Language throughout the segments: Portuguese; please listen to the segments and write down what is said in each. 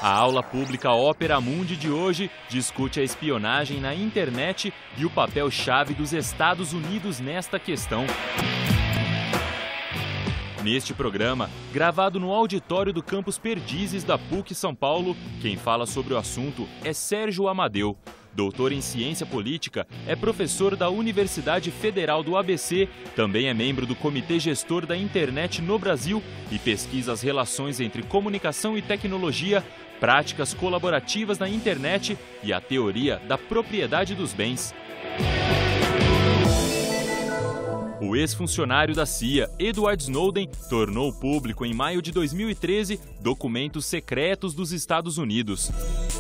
A aula pública Opera Mundi de hoje discute a espionagem na internet e o papel-chave dos Estados Unidos nesta questão. Neste programa, gravado no auditório do Campus Perdizes da PUC São Paulo, quem fala sobre o assunto é Sérgio Amadeu. Doutor em Ciência Política, é professor da Universidade Federal do ABC, também é membro do Comitê Gestor da Internet no Brasil e pesquisa as relações entre comunicação e tecnologia, práticas colaborativas na internet e a teoria da propriedade dos bens. O ex-funcionário da CIA, Edward Snowden, tornou público em maio de 2013 documentos secretos dos Estados Unidos.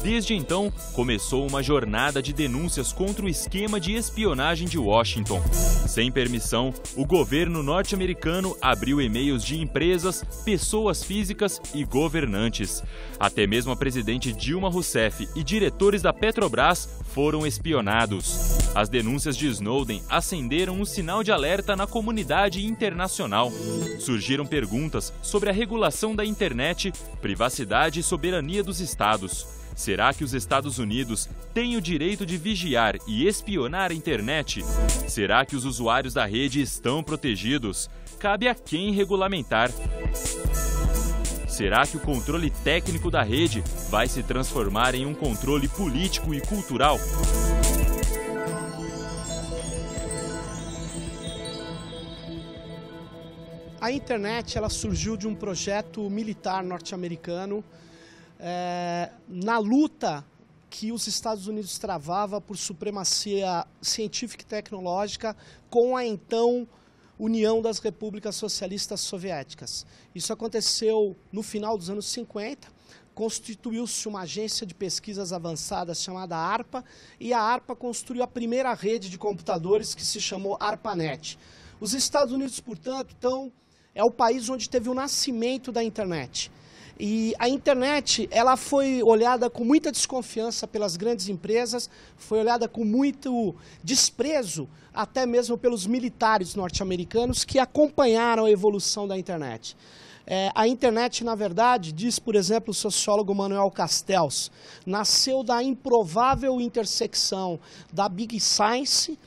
Desde então, começou uma jornada de denúncias contra o esquema de espionagem de Washington. Sem permissão, o governo norte-americano abriu e-mails de empresas, pessoas físicas e governantes. Até mesmo a presidente Dilma Rousseff e diretores da Petrobras foram espionados. As denúncias de Snowden acenderam um sinal de alerta na comunidade internacional. Surgiram perguntas sobre a regulação da internet, privacidade e soberania dos estados. Será que os Estados Unidos têm o direito de vigiar e espionar a internet? Será que os usuários da rede estão protegidos? Cabe a quem regulamentar? Será que o controle técnico da rede vai se transformar em um controle político e cultural? A internet ela surgiu de um projeto militar norte-americano na luta que os Estados Unidos travava por supremacia científica e tecnológica com a então União das Repúblicas Socialistas Soviéticas. Isso aconteceu no final dos anos 50, constituiu-se uma agência de pesquisas avançadas chamada ARPA, e a ARPA construiu a primeira rede de computadores que se chamou ARPANET. Os Estados Unidos, portanto, é o país onde teve o nascimento da internet. E a internet ela foi olhada com muita desconfiança pelas grandes empresas, foi olhada com muito desprezo até mesmo pelos militares norte-americanos que acompanharam a evolução da internet. A internet, na verdade, diz, por exemplo, o sociólogo Manuel Castells, nasceu da improvável intersecção da Big Science,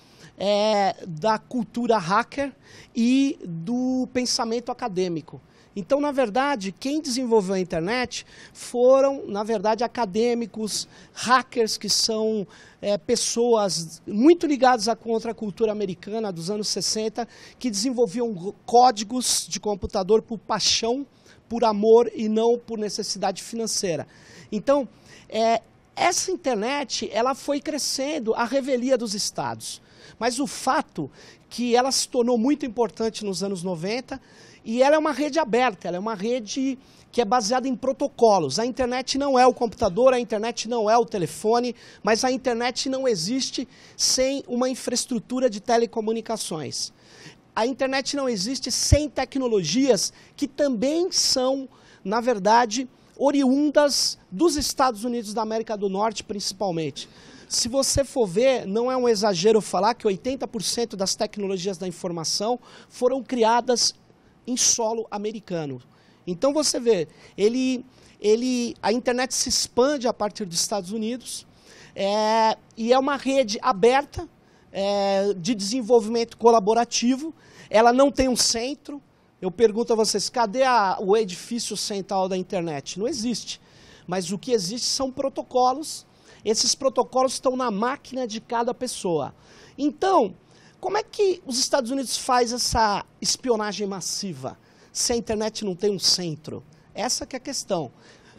da cultura hacker e do pensamento acadêmico. Então, na verdade, quem desenvolveu a internet foram, na verdade, acadêmicos, hackers, que são pessoas muito ligadas à contracultura americana dos anos 60, que desenvolviam códigos de computador por paixão, por amor e não por necessidade financeira. Então, essa internet ela foi crescendo à revelia dos estados. Mas o fato que ela se tornou muito importante nos anos 90, e ela é uma rede aberta, ela é uma rede que é baseada em protocolos. A internet não é o computador, a internet não é o telefone, mas a internet não existe sem uma infraestrutura de telecomunicações. A internet não existe sem tecnologias que também são, na verdade, oriundas dos Estados Unidos da América do Norte, principalmente. Se você for ver, não é um exagero falar que 80% das tecnologias da informação foram criadas em solo americano. Então você vê, a internet se expande a partir dos Estados Unidos e é uma rede aberta de desenvolvimento colaborativo. Ela não tem um centro. Eu pergunto a vocês, cadê o edifício central da internet? Não existe. Mas o que existe são protocolos. Esses protocolos estão na máquina de cada pessoa. Então, como é que os Estados Unidos faz essa espionagem massiva, se a internet não tem um centro? Essa que é a questão.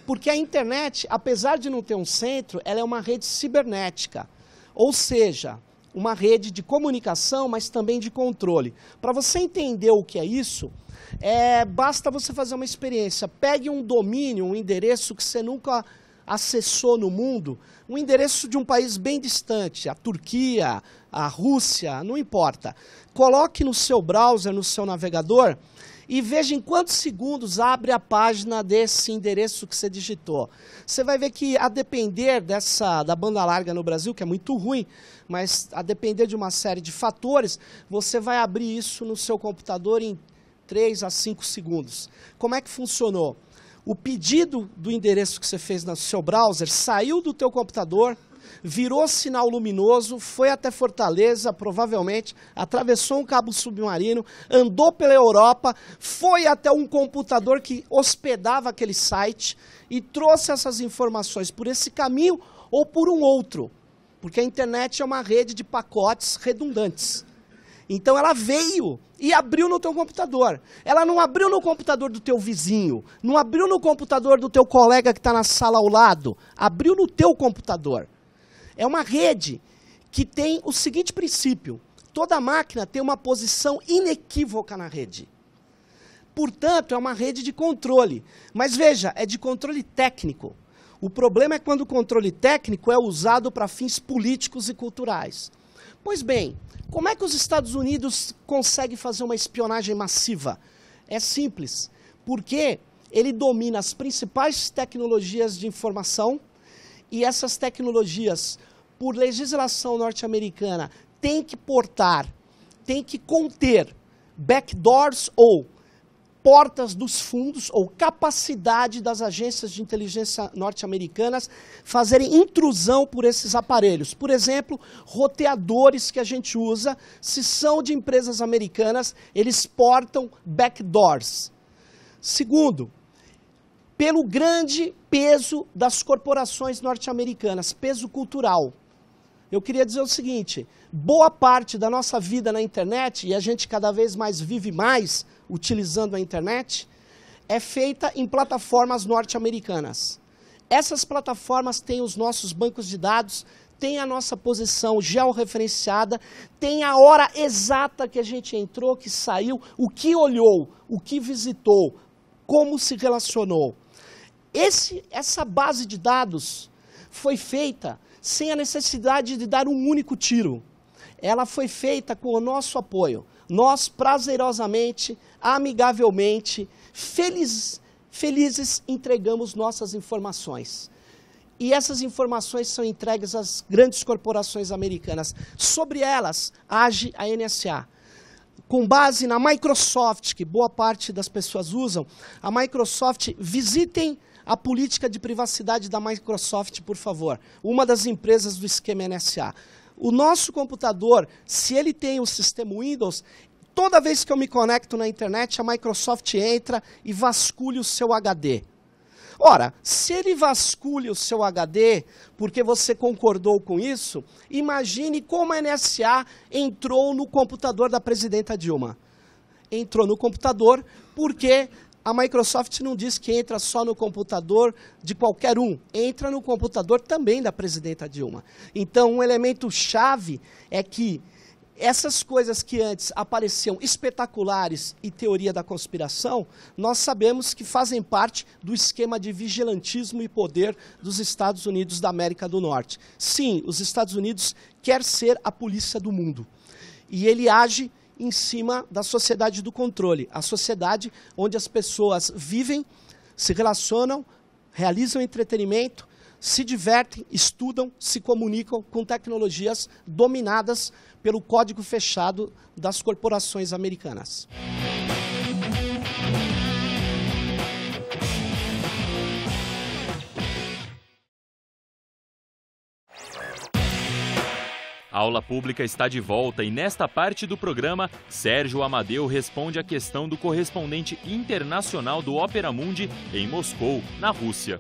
Porque a internet, apesar de não ter um centro, ela é uma rede cibernética. Ou seja, uma rede de comunicação, mas também de controle. Para você entender o que é isso, basta você fazer uma experiência. Pegue um domínio, um endereço que você nunca acessou no mundo, um endereço de um país bem distante, a Turquia, a Rússia, não importa. Coloque no seu browser, no seu navegador, e veja em quantos segundos abre a página desse endereço que você digitou. Você vai ver que, a depender da banda larga no Brasil, que é muito ruim, mas a depender de uma série de fatores, você vai abrir isso no seu computador em 3 a 5 segundos. Como é que funcionou? o pedido do endereço que você fez no seu browser saiu do teu computador, virou sinal luminoso, foi até Fortaleza, provavelmente, atravessou um cabo submarino, andou pela Europa, foi até um computador que hospedava aquele site e trouxe essas informações por esse caminho ou por um outro, porque a internet é uma rede de pacotes redundantes. Então ela veio e abriu no teu computador. Ela não abriu no computador do teu vizinho, não abriu no computador do teu colega que está na sala ao lado, abriu no teu computador. É uma rede que tem o seguinte princípio: toda máquina tem uma posição inequívoca na rede. Portanto, é uma rede de controle. Mas veja, é de controle técnico. O problema é quando o controle técnico é usado para fins políticos e culturais. Pois bem, como é que os Estados Unidos conseguem fazer uma espionagem massiva? É simples, porque ele domina as principais tecnologias de informação e essas tecnologias, por legislação norte-americana, têm que conter backdoors ou portas dos fundos ou capacidade das agências de inteligência norte-americanas fazerem intrusão por esses aparelhos. Por exemplo, roteadores que a gente usa, se são de empresas americanas, eles portam backdoors. Segundo, pelo grande peso das corporações norte-americanas, peso cultural. Eu queria dizer o seguinte: boa parte da nossa vida na internet, e a gente cada vez mais vive mais utilizando a internet, é feita em plataformas norte-americanas. Essas plataformas têm os nossos bancos de dados, têm a nossa posição georreferenciada, têm a hora exata que a gente entrou, que saiu, o que olhou, o que visitou, como se relacionou. Essa base de dados foi feita sem a necessidade de dar um único tiro. Ela foi feita com o nosso apoio. Nós, prazerosamente, amigavelmente, felizes, entregamos nossas informações. E essas informações são entregues às grandes corporações americanas. Sobre elas, age a NSA. Com base na Microsoft, que boa parte das pessoas usam, a Microsoft, visitem a política de privacidade da Microsoft, por favor. Uma das empresas do esquema NSA. O nosso computador, se ele tem o sistema Windows, toda vez que eu me conecto na internet, a Microsoft entra e vasculha o seu HD. Ora, se ele vasculha o seu HD, porque você concordou com isso, imagine como a NSA entrou no computador da presidenta Dilma. Entrou no computador porque a Microsoft não diz que entra só no computador de qualquer um, entra no computador também da presidenta Dilma. Então, um elemento chave é que essas coisas que antes apareciam espetaculares e teoria da conspiração, nós sabemos que fazem parte do esquema de vigilantismo e poder dos Estados Unidos da América do Norte. Sim, os Estados Unidos quer ser a polícia do mundo. E ele age em cima da sociedade do controle, a sociedade onde as pessoas vivem, se relacionam, realizam entretenimento, se divertem, estudam, se comunicam com tecnologias dominadas pelo código fechado das corporações americanas. A aula pública está de volta e nesta parte do programa, Sérgio Amadeu responde a questão do correspondente internacional do Opera Mundi em Moscou, na Rússia.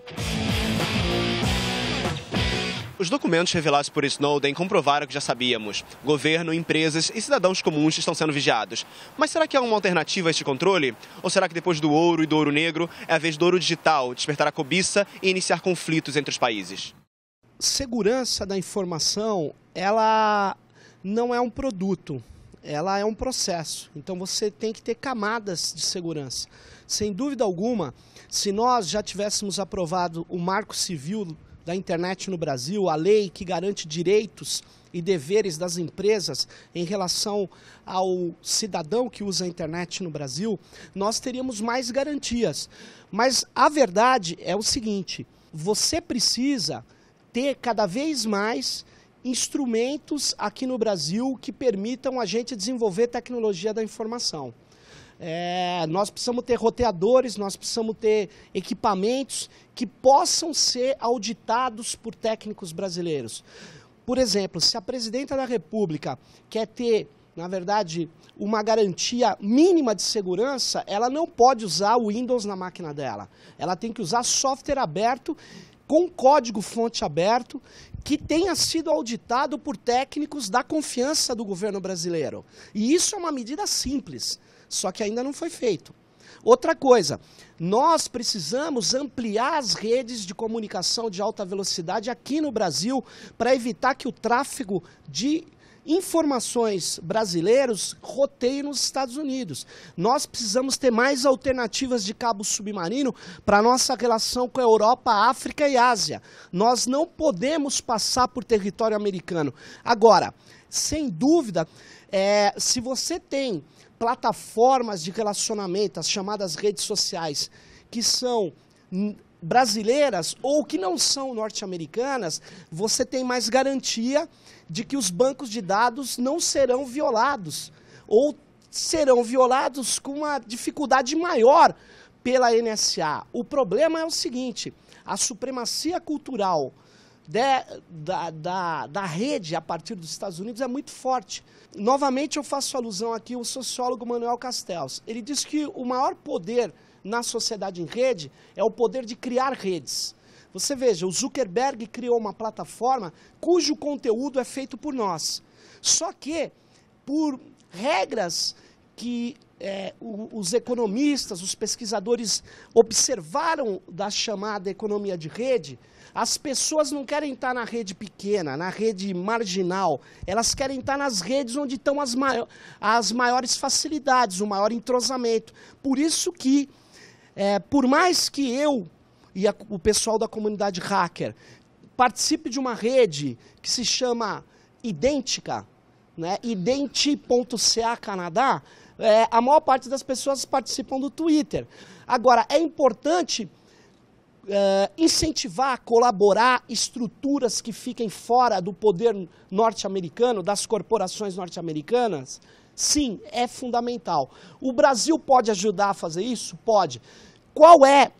Os documentos revelados por Snowden comprovaram o que já sabíamos. Governo, empresas e cidadãos comuns estão sendo vigiados. Mas será que há uma alternativa a este controle? Ou será que depois do ouro e do ouro negro, é a vez do ouro digital despertar a cobiça e iniciar conflitos entre os países? Segurança da informação, ela não é um produto, ela é um processo. Então você tem que ter camadas de segurança. Sem dúvida alguma, se nós já tivéssemos aprovado o Marco Civil da internet no Brasil, a lei que garante direitos e deveres das empresas em relação ao cidadão que usa a internet no Brasil, nós teríamos mais garantias. Mas a verdade é o seguinte: você precisa ter cada vez mais instrumentos aqui no Brasil que permitam a gente desenvolver tecnologia da informação. Nós precisamos ter roteadores, nós precisamos ter equipamentos que possam ser auditados por técnicos brasileiros. Por exemplo, se a presidenta da República quer ter, na verdade, uma garantia mínima de segurança, ela não pode usar o Windows na máquina dela. Ela tem que usar software aberto, com código-fonte aberto, que tenha sido auditado por técnicos da confiança do governo brasileiro. E isso é uma medida simples, só que ainda não foi feito. Outra coisa, nós precisamos ampliar as redes de comunicação de alta velocidade aqui no Brasil para evitar que o tráfego de informações brasileiros roteiem nos Estados Unidos. Nós precisamos ter mais alternativas de cabo submarino para a nossa relação com a Europa, África e Ásia. Nós não podemos passar por território americano. Agora, sem dúvida, se você tem plataformas de relacionamento, as chamadas redes sociais, que são brasileiras ou que não são norte-americanas, você tem mais garantia de que os bancos de dados não serão violados, ou serão violados com uma dificuldade maior pela NSA. O problema é o seguinte, a supremacia cultural da rede a partir dos Estados Unidos é muito forte. Novamente eu faço alusão aqui ao sociólogo Manuel Castells. Ele diz que o maior poder na sociedade em rede é o poder de criar redes. Você veja, o Zuckerberg criou uma plataforma cujo conteúdo é feito por nós. Só que, por regras que os economistas, os pesquisadores observaram da chamada economia de rede, as pessoas não querem estar na rede pequena, na rede marginal, elas querem estar nas redes onde estão as maiores facilidades, o maior entrosamento. Por isso que, por mais que eu e o pessoal da comunidade hacker participe de uma rede que se chama Idêntica, né, identi.ca Canadá, a maior parte das pessoas participam do Twitter. Agora, é importante incentivar, colaborar estruturas que fiquem fora do poder norte-americano, das corporações norte-americanas? Sim, é fundamental. O Brasil pode ajudar a fazer isso? Pode. Qual é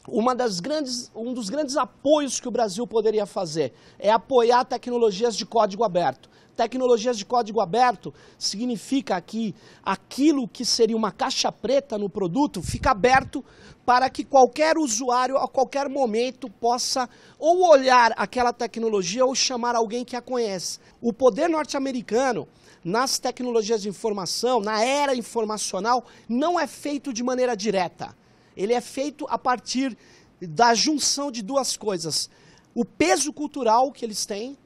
um dos grandes apoios que o Brasil poderia fazer? É apoiar tecnologias de código aberto. Tecnologias de código aberto significa que aquilo que seria uma caixa preta no produto fica aberto para que qualquer usuário, a qualquer momento, possa ou olhar aquela tecnologia ou chamar alguém que a conhece. O poder norte-americano, nas tecnologias de informação, na era informacional, não é feito de maneira direta. Ele é feito a partir da junção de duas coisas. O peso cultural que eles têm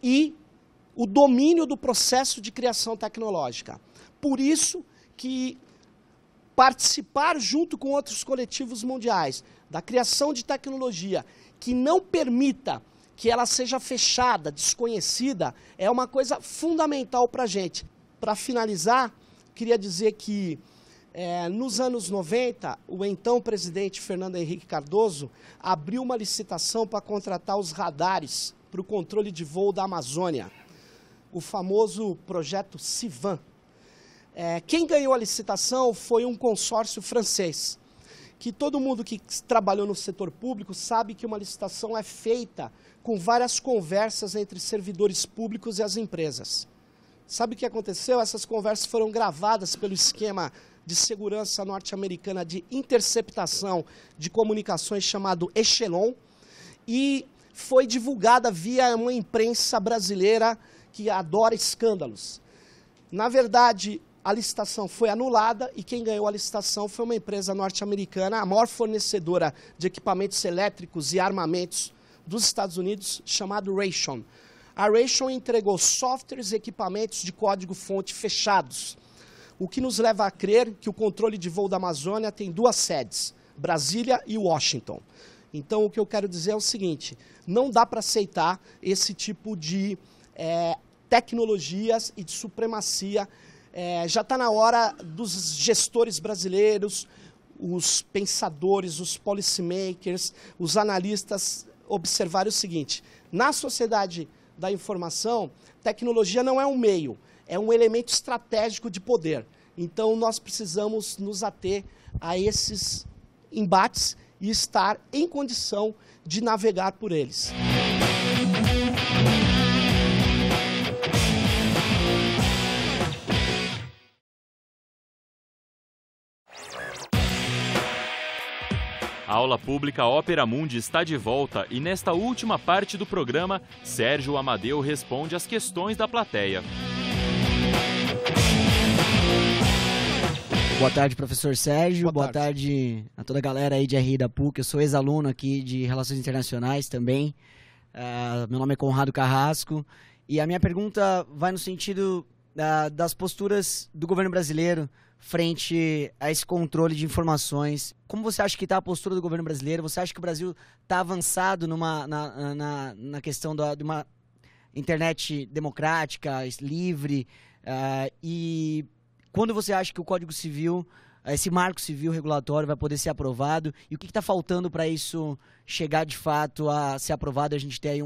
e o domínio do processo de criação tecnológica. Por isso que participar junto com outros coletivos mundiais da criação de tecnologia que não permita que ela seja fechada, desconhecida, é uma coisa fundamental para a gente. Para finalizar, queria dizer que nos anos 90, o então presidente Fernando Henrique Cardoso abriu uma licitação para contratar os radares para o controle de voo da Amazônia, o famoso projeto CIVAN. Quem ganhou a licitação foi um consórcio francês, que todo mundo que trabalhou no setor público sabe que uma licitação é feita com várias conversas entre servidores públicos e as empresas. Sabe o que aconteceu? Essas conversas foram gravadas pelo esquema de segurança norte-americana de interceptação de comunicações chamado Echelon e foi divulgada via uma imprensa brasileira que adora escândalos. Na verdade, a licitação foi anulada e quem ganhou a licitação foi uma empresa norte-americana, a maior fornecedora de equipamentos elétricos e armamentos dos Estados Unidos, chamado Raytheon. A Raytheon entregou softwares e equipamentos de código-fonte fechados, o que nos leva a crer que o controle de voo da Amazônia tem duas sedes, Brasília e Washington. Então, o que eu quero dizer é o seguinte, não dá para aceitar esse tipo de tecnologias e de supremacia. Já está na hora dos gestores brasileiros, os pensadores, os policymakers, os analistas observarem o seguinte, na sociedade da informação, tecnologia não é um meio, é um elemento estratégico de poder. Então nós precisamos nos ater a esses embates e estar em condição de navegar por eles. A aula pública Ópera Mundi está de volta e nesta última parte do programa, Sérgio Amadeu responde às questões da plateia. Boa tarde, professor Sérgio. Boa tarde a toda a galera aí de RI da PUC. Eu sou ex-aluno aqui de Relações Internacionais também. Meu nome é Conrado Carrasco. E a minha pergunta vai no sentido das posturas do governo brasileiro frente a esse controle de informações. Como você acha que está a postura do governo brasileiro? Você acha que o Brasil está avançado na questão de uma internet democrática, livre? E quando você acha que o Código Civil, esse marco civil regulatório vai poder ser aprovado? E o que está faltando para isso chegar de fato a ser aprovado e a gente ter aí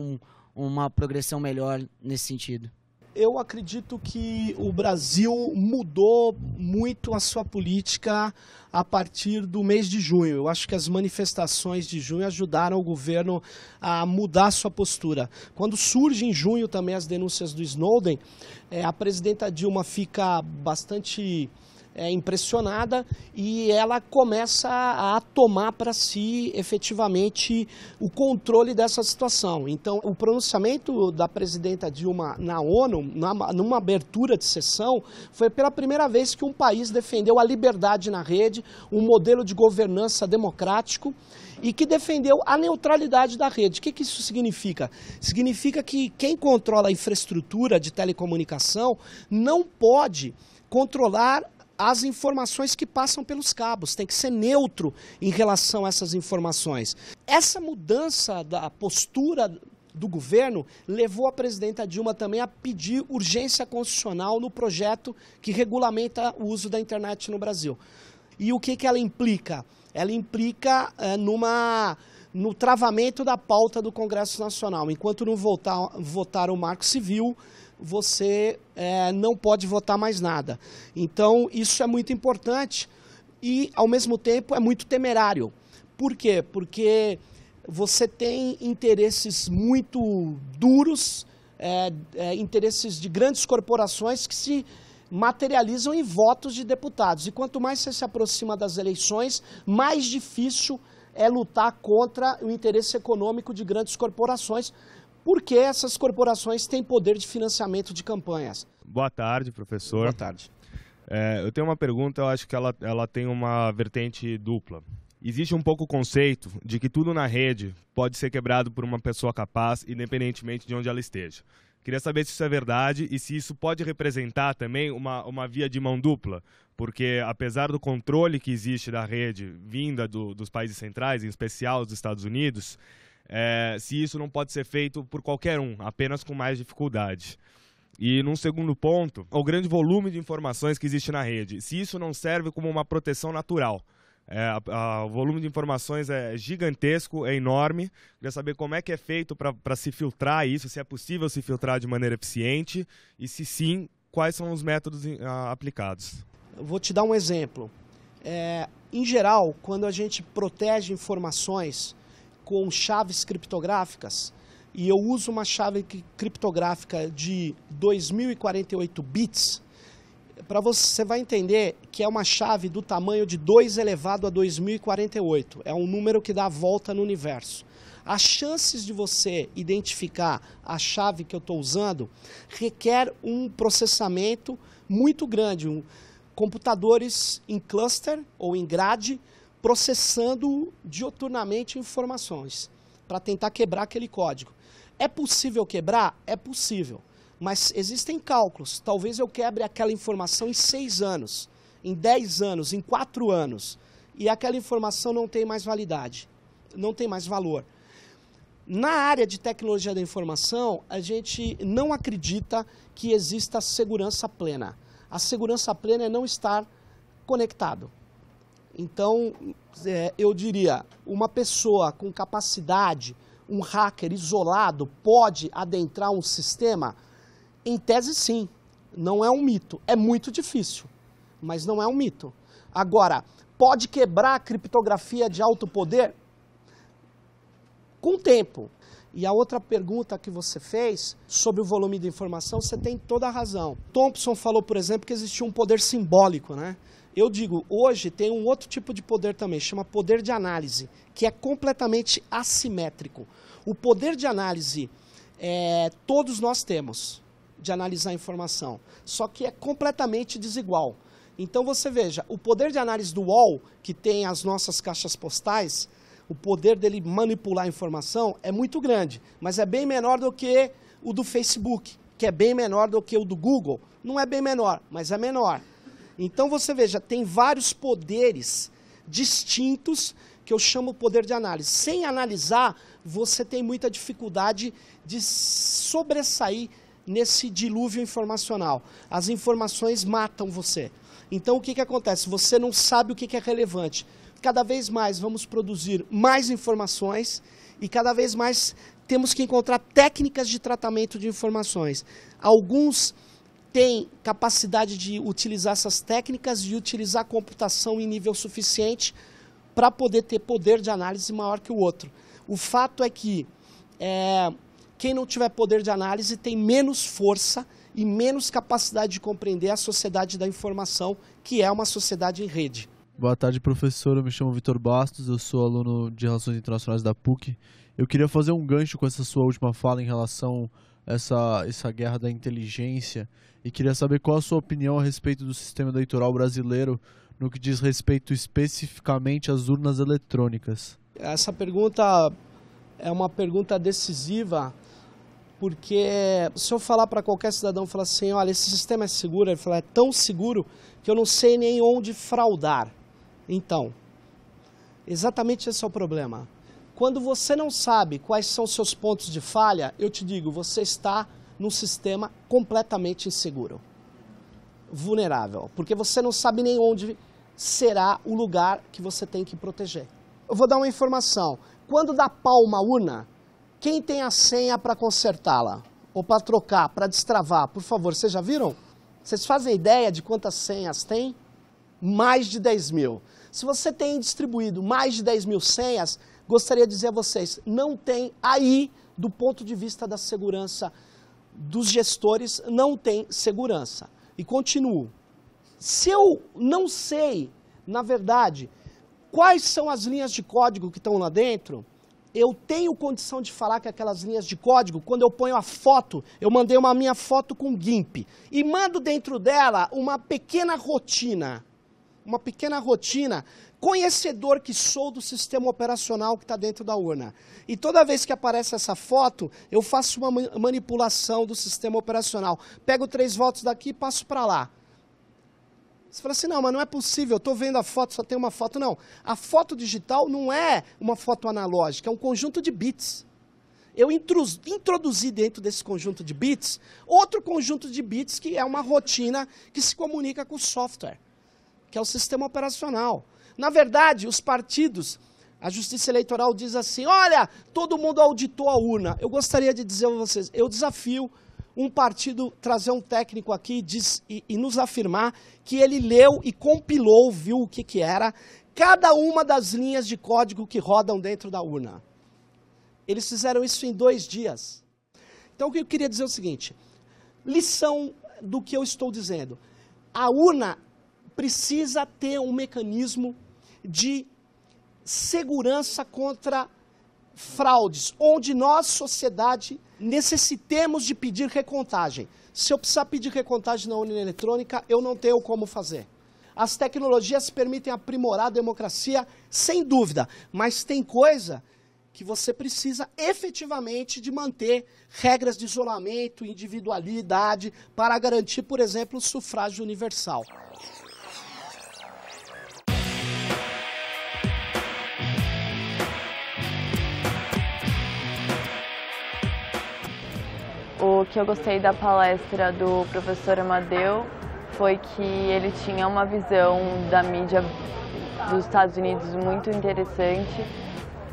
uma progressão melhor nesse sentido? Eu acredito que o Brasil mudou muito a sua política a partir do mês de junho. Eu acho que as manifestações de junho ajudaram o governo a mudar a sua postura. Quando surge em junho também as denúncias do Snowden, a presidenta Dilma fica bastante impressionada e ela começa a tomar para si efetivamente o controle dessa situação. Então, o pronunciamento da presidenta Dilma na ONU, numa abertura de sessão, foi pela primeira vez que um país defendeu a liberdade na rede, um modelo de governança democrático e que defendeu a neutralidade da rede. O que isso significa? Significa que quem controla a infraestrutura de telecomunicação não pode controlar as informações que passam pelos cabos, tem que ser neutro em relação a essas informações. Essa mudança da postura do governo levou a presidenta Dilma também a pedir urgência constitucional no projeto que regulamenta o uso da internet no Brasil. E o que ela implica? Ela implica no travamento da pauta do Congresso Nacional. Enquanto não votar o Marco Civil, você não pode votar mais nada. Então, isso é muito importante e, ao mesmo tempo, é muito temerário. Por quê? Porque você tem interesses muito duros, interesses de grandes corporações que se materializam em votos de deputados. E quanto mais você se aproxima das eleições, mais difícil é lutar contra o interesse econômico de grandes corporações, porque essas corporações têm poder de financiamento de campanhas. Boa tarde, professor. Boa tarde. Eu tenho uma pergunta, eu acho que ela tem uma vertente dupla. Existe um pouco o conceito de que tudo na rede pode ser quebrado por uma pessoa capaz, independentemente de onde ela esteja. Queria saber se isso é verdade e se isso pode representar também uma via de mão dupla, porque apesar do controle que existe da rede vinda dos países centrais, em especial dos Estados Unidos, se isso não pode ser feito por qualquer um, apenas com mais dificuldade. E num segundo ponto, o grande volume de informações que existe na rede, se isso não serve como uma proteção natural. O volume de informações é gigantesco, é enorme. Queria saber como é que é feito para se filtrar isso, se é possível se filtrar de maneira eficiente e se sim, quais são os métodos aplicados. Eu vou te dar um exemplo. Em geral, quando a gente protege informações com chaves criptográficas, e eu uso uma chave criptográfica de 2048 bits, para você vai entender que é uma chave do tamanho de 2 elevado a 2048. É um número que dá a volta no universo. As chances de você identificar a chave que eu estou usando requer um processamento muito grande, computadores em cluster ou em grade, processando dioturnamente informações para tentar quebrar aquele código. É possível quebrar? É possível. Mas existem cálculos. Talvez eu quebre aquela informação em 6 anos, em 10 anos, em 4 anos. E aquela informação não tem mais validade, não tem mais valor. Na área de tecnologia da informação, a gente não acredita que exista segurança plena. A segurança plena é não estar conectado. Então, eu diria, uma pessoa com capacidade, um hacker isolado, pode adentrar um sistema? Em tese, sim. Não é um mito. É muito difícil. mas não é um mito. Agora, pode quebrar a criptografia de alto poder? Com o tempo. E a outra pergunta que você fez sobre o volume de informação, você tem toda a razão. Thompson falou, por exemplo, que existia um poder simbólico, né? Eu digo, hoje tem um outro tipo de poder também, chama poder de análise, que é completamente assimétrico. O poder de análise, todos nós temos, de analisar a informação, só que é completamente desigual. Então você veja, o poder de análise do UOL, que tem as nossas caixas postais, o poder dele manipular a informação é muito grande, mas é bem menor do que o do Facebook, que é bem menor do que o do Google. Não é bem menor, mas é menor. Então você veja, tem vários poderes distintos que eu chamo poder de análise. Sem analisar, você tem muita dificuldade de sobressair nesse dilúvio informacional. As informações matam você. Então o que acontece? Você não sabe o que é relevante. Cada vez mais vamos produzir mais informações e cada vez mais temos que encontrar técnicas de tratamento de informações. Alguns têm capacidade de utilizar essas técnicas e utilizar a computação em nível suficiente para poder ter poder de análise maior que o outro. O fato é que quem não tiver poder de análise tem menos força e menos capacidade de compreender a sociedade da informação, que é uma sociedade em rede. Boa tarde, professor. Eu me chamo Vitor Bastos, eu sou aluno de Relações Internacionais da PUC. Eu queria fazer um gancho com essa sua última fala em relação a essa guerra da inteligência e queria saber qual a sua opinião a respeito do sistema eleitoral brasileiro no que diz respeito especificamente às urnas eletrônicas. Essa pergunta é uma pergunta decisiva, porque se eu falar para qualquer cidadão, falar assim, olha, esse sistema é seguro, ele fala, é tão seguro que eu não sei nem onde fraudar. Então, exatamente esse é o problema. Quando você não sabe quais são os seus pontos de falha, eu te digo, você está num sistema completamente inseguro, vulnerável, porque você não sabe nem onde será o lugar que você tem que proteger. Eu vou dar uma informação. Quando dá pau uma urna, quem tem a senha para consertá-la? Ou para trocar, para destravar? Por favor, vocês já viram? Vocês fazem ideia de quantas senhas tem? Mais de 10 mil. Se você tem distribuído mais de 10 mil senhas, gostaria de dizer a vocês, não tem aí, do ponto de vista da segurança dos gestores, não tem segurança. E continuo. Se eu não sei, na verdade, quais são as linhas de código que estão lá dentro, eu tenho condição de falar que aquelas linhas de código, quando eu ponho a foto, eu mandei uma minha foto com GIMP, e mando dentro dela uma pequena rotina, conhecedor que sou do sistema operacional que está dentro da urna. E toda vez que aparece essa foto, eu faço uma manipulação do sistema operacional. Pego 3 votos daqui e passo para lá. Você fala assim, não, mas não é possível, eu estou vendo a foto, só tem uma foto. Não, a foto digital não é uma foto analógica, é um conjunto de bits. Eu introduzi dentro desse conjunto de bits, outro conjunto de bits que é uma rotina que se comunica com o software, que é o sistema operacional. Na verdade, os partidos, a Justiça Eleitoral diz assim, olha, todo mundo auditou a urna. Eu gostaria de dizer a vocês, eu desafio um partido trazer um técnico aqui e nos afirmar que ele leu e compilou, viu o que era, cada uma das linhas de código que rodam dentro da urna. Eles fizeram isso em 2 dias. Então o que eu queria dizer é o seguinte, lição do que eu estou dizendo. A urna precisa ter um mecanismo de segurança contra fraudes, onde nós, sociedade, necessitemos de pedir recontagem. Se eu precisar pedir recontagem na urna eletrônica, eu não tenho como fazer. As tecnologias permitem aprimorar a democracia, sem dúvida, mas tem coisa que você precisa efetivamente de manter regras de isolamento, individualidade, para garantir, por exemplo, o sufrágio universal. O que eu gostei da palestra do professor Amadeu foi que ele tinha uma visão da mídia dos Estados Unidos muito interessante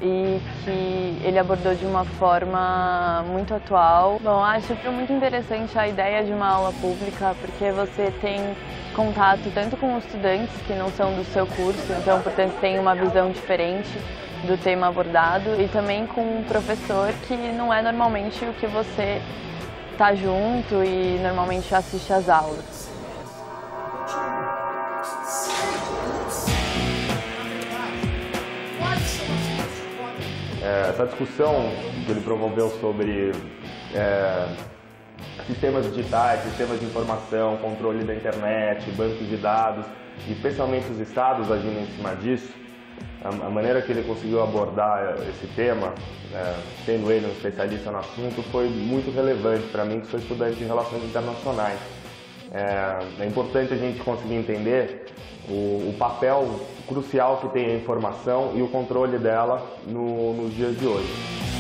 e que ele abordou de uma forma muito atual. Bom, acho muito interessante a ideia de uma aula pública, porque você tem contato tanto com estudantes que não são do seu curso, então, portanto, tem uma visão diferente do tema abordado, e também com um professor que não é normalmente o que você está junto e normalmente assiste às aulas. Essa discussão que ele promoveu sobre sistemas digitais, sistemas de informação, controle da internet, bancos de dados, e especialmente os estados agindo em cima disso, a maneira que ele conseguiu abordar esse tema, sendo ele um especialista no assunto, foi muito relevante para mim, que sou estudante de Relações Internacionais. É importante a gente conseguir entender o papel crucial que tem a informação e o controle dela nos dias de hoje.